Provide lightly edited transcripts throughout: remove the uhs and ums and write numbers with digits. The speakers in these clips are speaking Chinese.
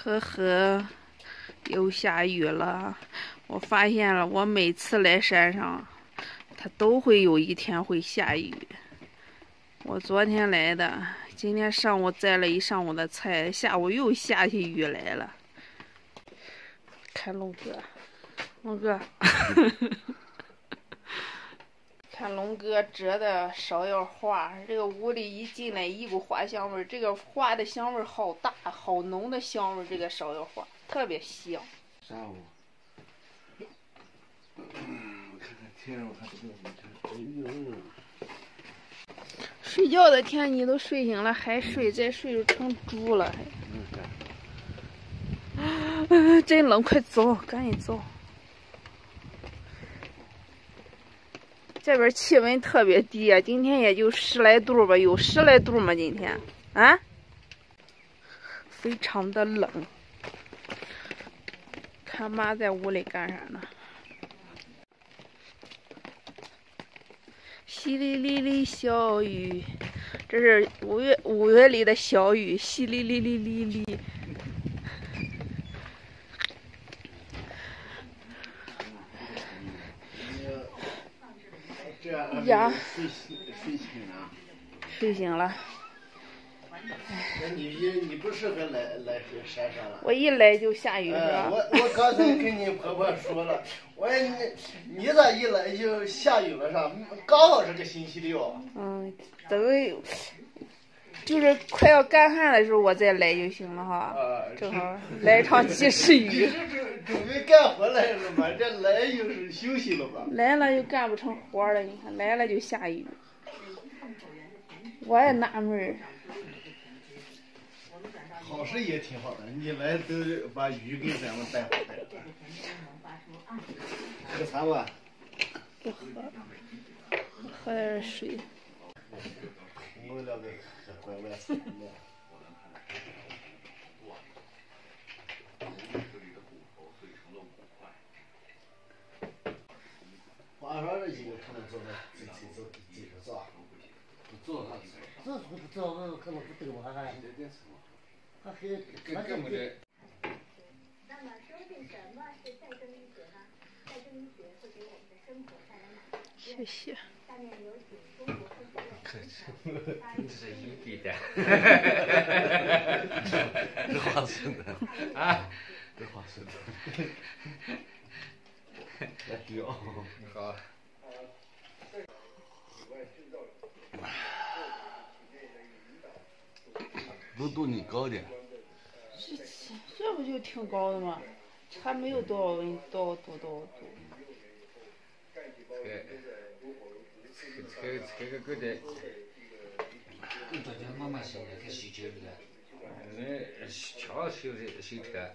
呵呵，又下雨了。我发现了，我每次来山上，它都会有一天会下雨。我昨天来的，今天上午摘了一上午的菜，下午又下起雨来了。看龙哥，龙哥，看龙哥折的芍药花，这个屋里一进来一股花香味儿，这个花的香味儿好大，好浓的香味儿，这个芍药花特别香。上午，我看看天，我看这个，哎呦。睡觉的天你都睡醒了还睡，再睡就成猪了还。真冷，快走，赶紧走。这边气温特别低啊，今天也就10来度吧，有10来度吗？今天啊，非常的冷。看妈在屋里干啥呢？淅沥沥沥小雨，这是五月里的小雨，淅沥沥沥沥沥。呀，睡醒了。那你不适合来山上了。我一来就下雨是吧？我刚才跟你婆婆说了，我说你咋一来就下雨了上？刚好是个星期六。等就是快要干旱的时候我再来就行了哈。正好来一场及时雨。你是准备干活来了吗？这来又是休息了吧？来了就干不成活了，你看来了就下雨，我也纳闷儿。好事也挺好的，你来都把雨给咱们带回来了。喝茶吧。不喝，喝点水。我两个喝乖乖茶呢。晚上这几个可能做的自己做，不做啥子？这不知道我可能不对我还。他还根本的。那么究竟什么是再生医学呢？再生医学会给我们的生活带来哪些改变？谢谢。下面有请中国科学院。这是一地的。这话说的啊，这话说的。来丢。好。温度你高点。这不就挺高的吗？还没有多少温，多少度。这个狗的。大家慢慢修的，太洗车了。桥修车，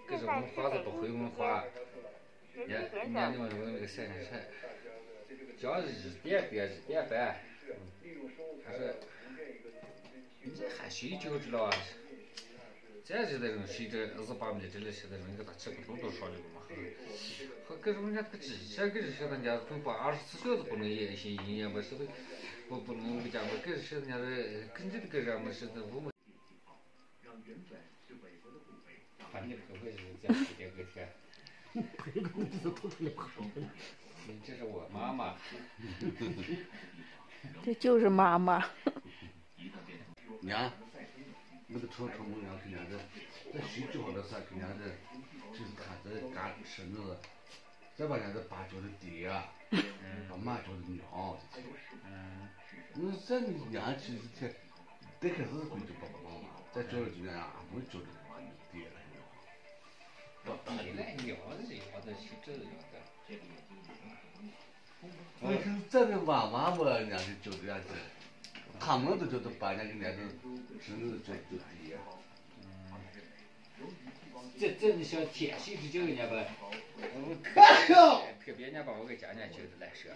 可是文化都不会文化。人家那个晒，叫日点半，他说你这还睡觉知道啊？这是那种睡着28米这里是那种一个大气不多少的嘛？和可是人家这个机器，可是说人家总把24小时不能营业嘛，是不能不讲嘛？可是说人家的跟这个人嘛是的我们。反正不会是这样这个天。这是我妈妈。这就是妈妈。娘，那个床我娘跟娘的，在睡觉的时候跟娘的，就是看这干吃那个，再把人家爸叫的爹，把妈叫的娘。这娘其实挺，最开始是会叫爸爸妈妈，再叫了就娘啊，不会叫的爹了。爹来娘是要的，是这样的。我看这个妈妈嘛，人家就叫这样子。他们都觉得把人家的真的叫爹。这你像天气是叫人家吧，特别人家把我给家人家叫的来说，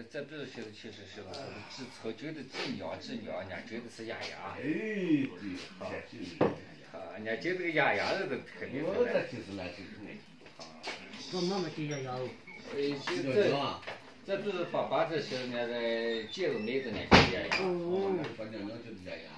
这不是说的确实是治草叫的治鸟，人家叫的是哑哑。对，人家叫这个哑哑的都特别的来。我妈妈就哑哑。这不是爸爸这些人家的介入妹子呢，叫哑哑。哦。把娘娘叫的哑哑。